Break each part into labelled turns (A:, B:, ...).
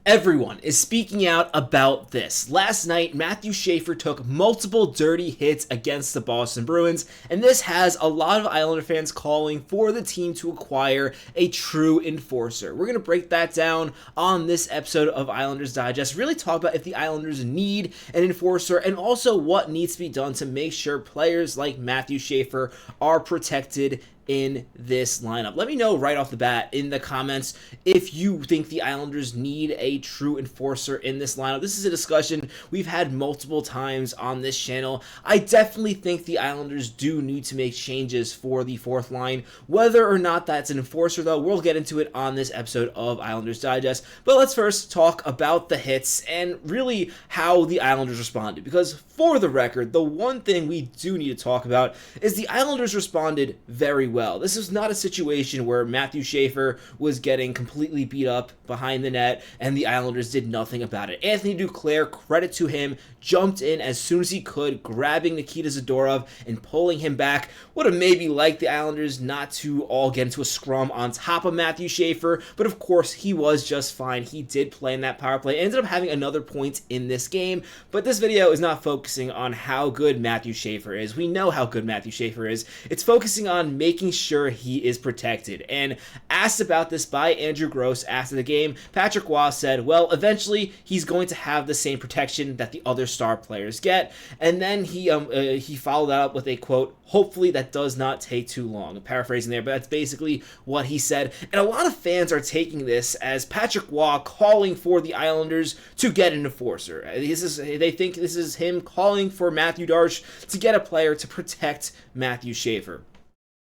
A: Everyone is speaking out about this. Last night, Mathew Schaefer took multiple dirty hits against the Boston Bruins, and this has a lot of Islander fans calling for the team to acquire a true enforcer. We're going to break that down on this episode of Islanders Digest, really talk about if the Islanders need an enforcer and also what needs to be done to make sure players like Mathew Schaefer are protected in this lineup. Let me know right off the bat in the comments if you think the Islanders need a true enforcer in this lineup. This is a discussion we've had multiple times on this channel. I definitely think the Islanders do need to make changes for the fourth line. Whether or not that's an enforcer, though, we'll get into it on this episode of Islanders Digest. But let's first talk about the hits and really how the Islanders responded. Because for the record, the one thing we do need to talk about is the Islanders responded very well. This is not a situation where Mathew Schaefer was getting completely beat up behind the net and the Islanders did nothing about it. Anthony Duclair, credit to him, jumped in as soon as he could, grabbing Nikita Zadorov and pulling him back. Would have maybe liked the Islanders not to all get into a scrum on top of Mathew Schaefer, but of course he was just fine. He did play in that power play, ended up having another point in this game, but this video is not focusing on how good Mathew Schaefer is. We know how good Mathew Schaefer is. It's focusing on making sure he is protected. And asked about this by Andrew Gross after the game, Patrick Waugh said, well, eventually he's going to have the same protection that the other star players get. And then he followed that up with a quote, hopefully that does not take too long. I'm paraphrasing there, but that's basically what he said. And a lot of fans are taking this as Patrick Waugh calling for the Islanders to get an enforcer. They think this is him calling for Matthew Darche to get a player to protect Mathew Schaefer.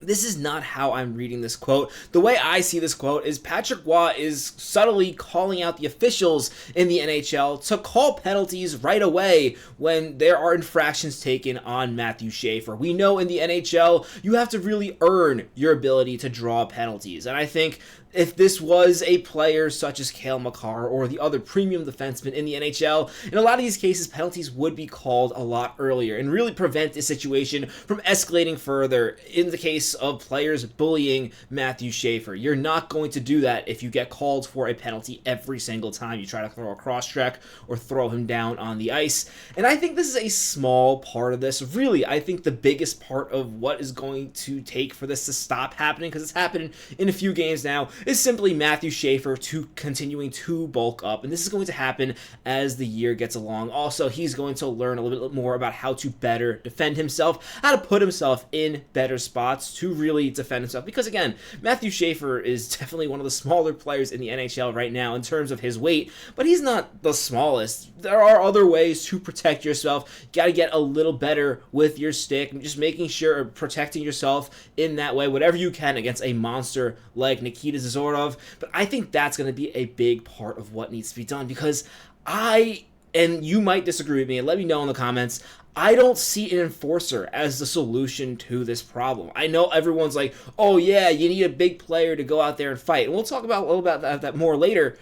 A: This is not how I'm reading this quote. The way I see this quote is Patrick Waugh is subtly calling out the officials in the NHL to call penalties right away when there are infractions taken on Mathew Schaefer. We know in the NHL, you have to really earn your ability to draw penalties. And I think if this was a player such as Cale Makar or the other premium defenseman in the NHL, in a lot of these cases, penalties would be called a lot earlier and really prevent this situation from escalating further in the case of players bullying Mathew Schaefer. You're not going to do that if you get called for a penalty every single time you try to throw a cross-check or throw him down on the ice. And I think this is a small part of this. Really, I think the biggest part of what is going to take for this to stop happening, because it's happened in a few games now, is simply Mathew Schaefer continuing to bulk up, and this is going to happen as the year gets along. Also, he's going to learn a little bit more about how to better defend himself, how to put himself in better spots to really defend himself, because again, Mathew Schaefer is definitely one of the smaller players in the NHL right now in terms of his weight, but he's not the smallest. There are other ways to protect yourself. You got to get a little better with your stick, and just making sure protecting yourself in that way, whatever you can against a monster like Nikita Zadorov. But I think that's going to be a big part of what needs to be done, because and you might disagree with me, and let me know in the comments, I don't see an enforcer as the solution to this problem. I know everyone's like, oh yeah, you need a big player to go out there and fight. And we'll talk about a little about that more later.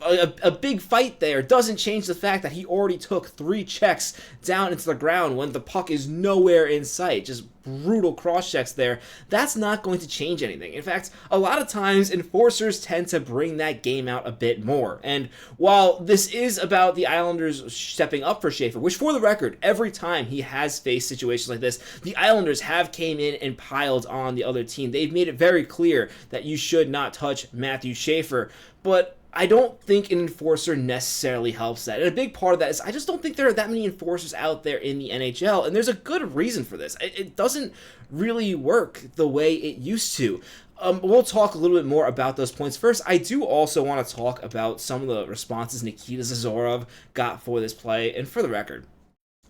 A: A big fight there doesn't change the fact that he already took 3 checks down into the ground when the puck is nowhere in sight. Just brutal cross checks there. That's not going to change anything. In fact, a lot of times enforcers tend to bring that game out a bit more. And while this is about the Islanders stepping up for Schaefer, which for the record, every time he has faced situations like this, the Islanders have came in and piled on the other team. They've made it very clear that you should not touch Mathew Schaefer. But I don't think an enforcer necessarily helps that. And a big part of that is I just don't think there are that many enforcers out there in the NHL, and there's a good reason for this. It doesn't really work the way it used to. We'll talk a little bit more about those points. First, I do also want to talk about some of the responses Nikita Zadorov got for this play, and for the record,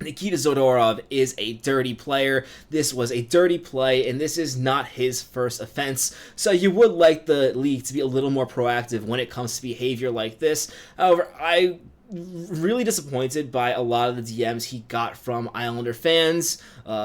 A: Nikita Zadorov is a dirty player. This was a dirty play, and this is not his first offense. So you would like the league to be a little more proactive when it comes to behavior like this. However, I'm really disappointed by a lot of the DMs he got from Islander fans,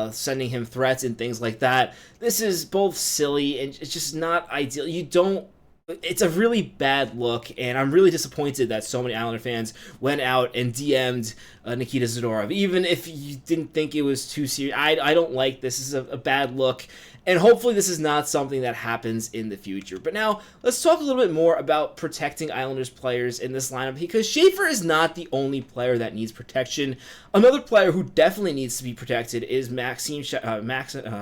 A: sending him threats and things like that. This is both silly and it's just not ideal. You don't It's a really bad look, and I'm really disappointed that so many Islander fans went out and DM'd Nikita Zadorov. Even if you didn't think it was too serious, I don't like this. This is a bad look, and hopefully this is not something that happens in the future. But now, let's talk a little bit more about protecting Islanders players in this lineup, because Schaefer is not the only player that needs protection. Another player who definitely needs to be protected is Maxim Shabanov.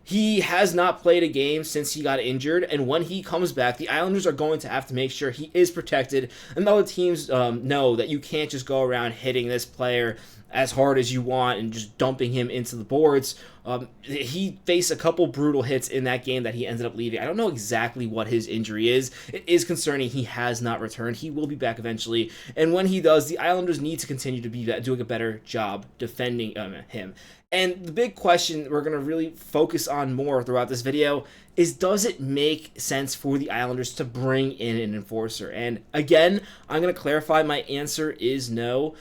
A: He has not played a game since he got injured, and when he comes back, the Islanders are going to have to make sure he is protected, and other teams know that you can't just go around hitting this player as hard as you want and just dumping him into the boards. He faced a couple brutal hits in that game that he ended up leaving. I don't know exactly what his injury is. It is concerning. He has not returned. He will be back eventually, and when he does, the Islanders need to continue to be doing a better job defending him. And the big question we're going to really focus on more throughout this video is, does it make sense for the Islanders to bring in an enforcer? And again, I'm going to clarify, my answer is no.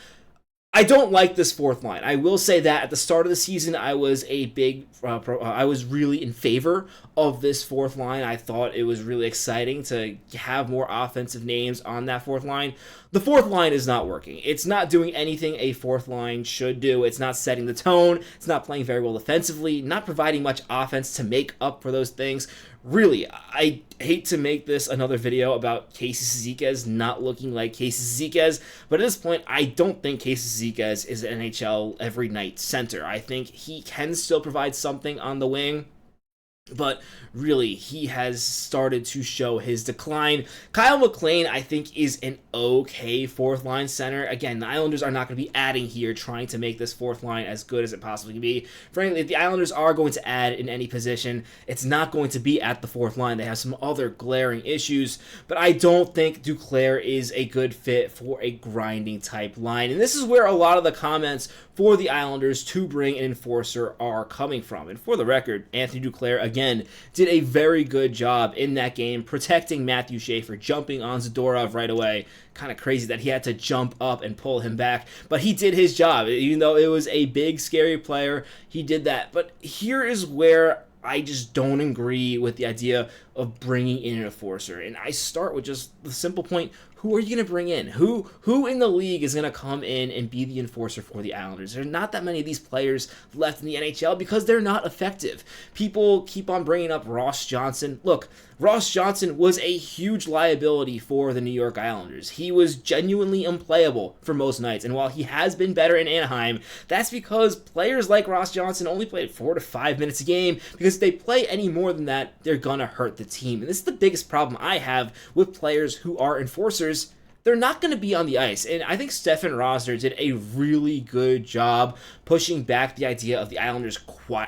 A: I don't like this fourth line. I will say that at the start of the season, I was I was really in favor of this fourth line. I thought it was really exciting to have more offensive names on that fourth line. The fourth line is not working. It's not doing anything a fourth line should do. It's not setting the tone. It's not playing very well defensively, not providing much offense to make up for those things. Really, I hate to make this another video about Casey Cizikas not looking like Casey Cizikas, but at this point, I don't think Casey Cizikas is an NHL every night center. I think he can still provide something on the wing, but really, he has started to show his decline. Kyle McLean, I think, is an okay fourth line center. Again, the Islanders are not going to be adding here, trying to make this fourth line as good as it possibly can be. Frankly, if the Islanders are going to add in any position, it's not going to be at the fourth line. They have some other glaring issues, but I don't think Duclair is a good fit for a grinding type line. And this is where a lot of the comments for the Islanders to bring an enforcer are coming from. And for the record, Anthony Duclair, again, did a very good job in that game protecting Mathew Schaefer, jumping on Zadorov right away. Kind of crazy that he had to jump up and pull him back, but he did his job. Even though it was a big, scary player, he did that. But here is where I just don't agree with the idea of bringing in an enforcer. And I start with just the simple point, who are you going to bring in? Who in the league is going to come in and be the enforcer for the Islanders? There's not that many of these players left in the NHL because they're not effective. People keep on bringing up Ross Johnston. Look, Ross Johnston was a huge liability for the New York Islanders. He was genuinely unplayable for most nights, and while he has been better in Anaheim, that's because players like Ross Johnston only played 4 to 5 minutes a game, because if they play any more than that, they're gonna hurt the team. And this is the biggest problem I have with players who are enforcers. They're not going to be on the ice, and I think Stefan Rosner did a really good job pushing back the idea of the Islanders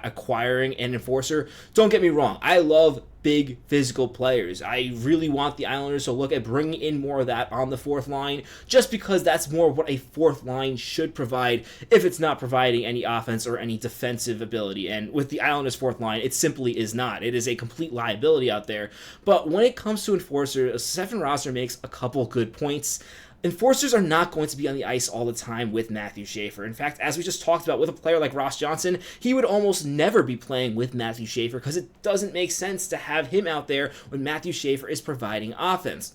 A: acquiring an enforcer. Don't get me wrong, I love big physical players. I really want the Islanders to look at bringing in more of that on the fourth line, just because that's more what a fourth line should provide if it's not providing any offense or any defensive ability. And with the Islanders fourth line, it simply is not. It is a complete liability out there. But when it comes to enforcers, Stefan Rosner makes a couple good points. Enforcers are not going to be on the ice all the time with Mathew Schaefer. In fact, as we just talked about with a player like Ross Johnston, he would almost never be playing with Mathew Schaefer because it doesn't make sense to have him out there when Mathew Schaefer is providing offense.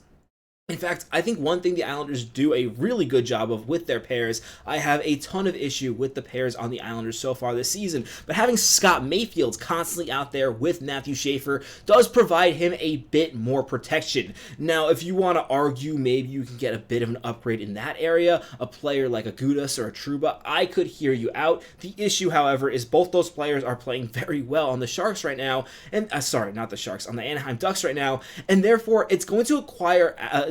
A: In fact, I think one thing the Islanders do a really good job of with their pairs, I have a ton of issue with the pairs on the Islanders so far this season, but having Scott Mayfield constantly out there with Mathew Schaefer does provide him a bit more protection. Now, if you want to argue maybe you can get a bit of an upgrade in that area, a player like a Gudas or a Trouba, I could hear you out. The issue, however, is both those players are playing very well on the Sharks right now, and sorry, not the Sharks, on the Anaheim Ducks right now, and therefore it's going to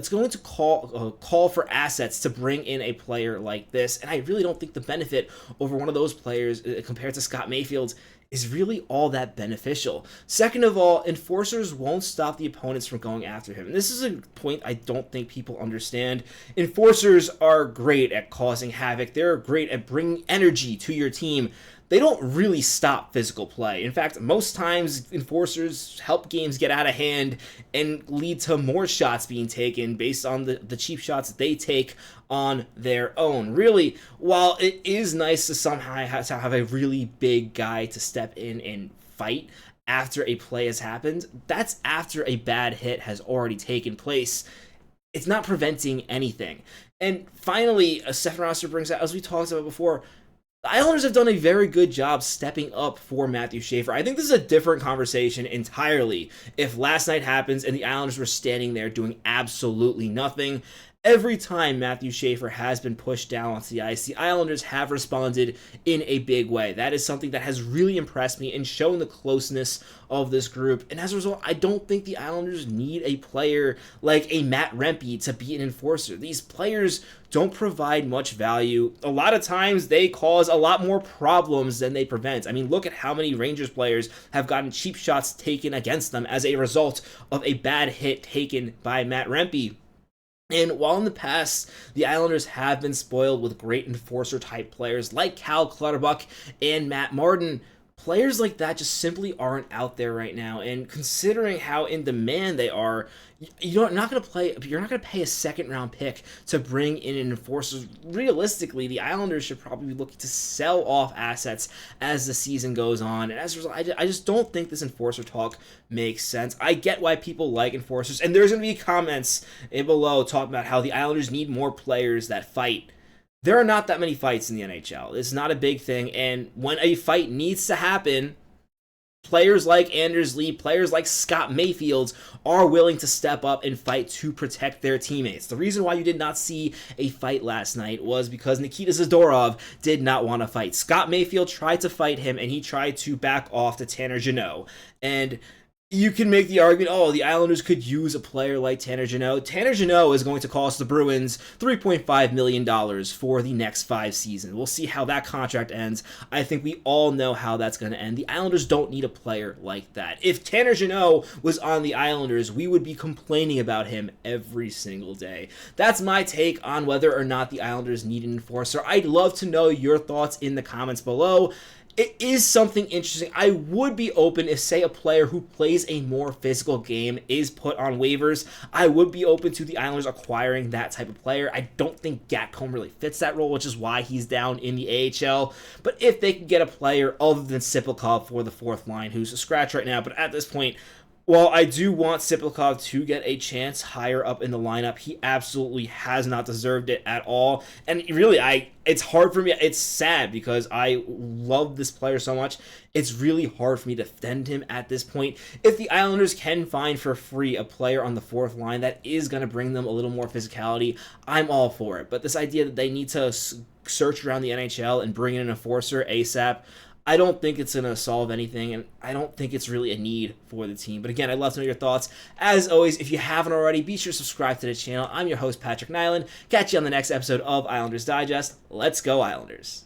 A: it's going to call for assets to bring in a player like this, and I really don't think the benefit over one of those players compared to Scott Mayfield is really all that beneficial. Second of all, enforcers won't stop the opponents from going after him. And this is a point I don't think people understand. Enforcers are great at causing havoc. They're great at bringing energy to your team. They don't really stop physical play. In fact, most times enforcers help games get out of hand and lead to more shots being taken based on the cheap shots they take on their own. Really, while it is nice to somehow have a really big guy to step in and fight, after a play has happened, that's after a bad hit has already taken place. It's not preventing anything. And finally, a second roster brings out, as we talked about before, the Islanders have done a very good job stepping up for Mathew Schaefer. I think this is a different conversation entirely if last night happens and the Islanders were standing there doing absolutely nothing. Every time Mathew Schaefer has been pushed down onto the ice, the Islanders have responded in a big way. That is something that has really impressed me and shown the closeness of this group. And as a result, I don't think the Islanders need a player like a Matt Rempe to be an enforcer. These players don't provide much value. A lot of times they cause a lot more problems than they prevent. I mean, look at how many Rangers players have gotten cheap shots taken against them as a result of a bad hit taken by Matt Rempe. And while in the past, the Islanders have been spoiled with great enforcer-type players like Cal Clutterbuck and Matt Martin, players like that just simply aren't out there right now. And considering how in demand they are, you're not going to pay a second-round pick to bring in an enforcer. Realistically, the Islanders should probably be looking to sell off assets as the season goes on. And as a result, I just don't think this enforcer talk makes sense. I get why people like enforcers, and there's going to be comments below talking about how the Islanders need more players that fight. There are not that many fights in the NHL. It's not a big thing, and when a fight needs to happen, players like Anders Lee, players like Scott Mayfield are willing to step up and fight to protect their teammates. The reason why you did not see a fight last night was because Nikita Zadorov did not want to fight. Scott Mayfield tried to fight him, and he tried to back off to Tanner Jeannot. And you can make the argument, oh, the Islanders could use a player like Tanner Jeannot. Tanner Jeannot is going to cost the Bruins $3.5 million for the next 5 seasons. We'll see how that contract ends. I think we all know how that's going to end. The Islanders don't need a player like that. If Tanner Jeannot was on the Islanders, we would be complaining about him every single day. That's my take on whether or not the Islanders need an enforcer. I'd love to know your thoughts in the comments below. It is something interesting. I would be open if, say, a player who plays a more physical game is put on waivers. I would be open to the Islanders acquiring that type of player. I don't think Gatcomb really fits that role, which is why he's down in the AHL. But if they can get a player other than Sipilkov for the fourth line, who's a scratch right now, but at this point, while I do want Sipilkov to get a chance higher up in the lineup, he absolutely has not deserved it at all. And really, it's hard for me. It's sad because I love this player so much. It's really hard for me to defend him at this point. If the Islanders can find for free a player on the fourth line that is going to bring them a little more physicality, I'm all for it. But this idea that they need to search around the NHL and bring in an enforcer ASAP, I don't think it's going to solve anything, and I don't think it's really a need for the team. But again, I'd love to know your thoughts. As always, if you haven't already, be sure to subscribe to the channel. I'm your host, Patrick Nilan. Catch you on the next episode of Islanders Digest. Let's go, Islanders.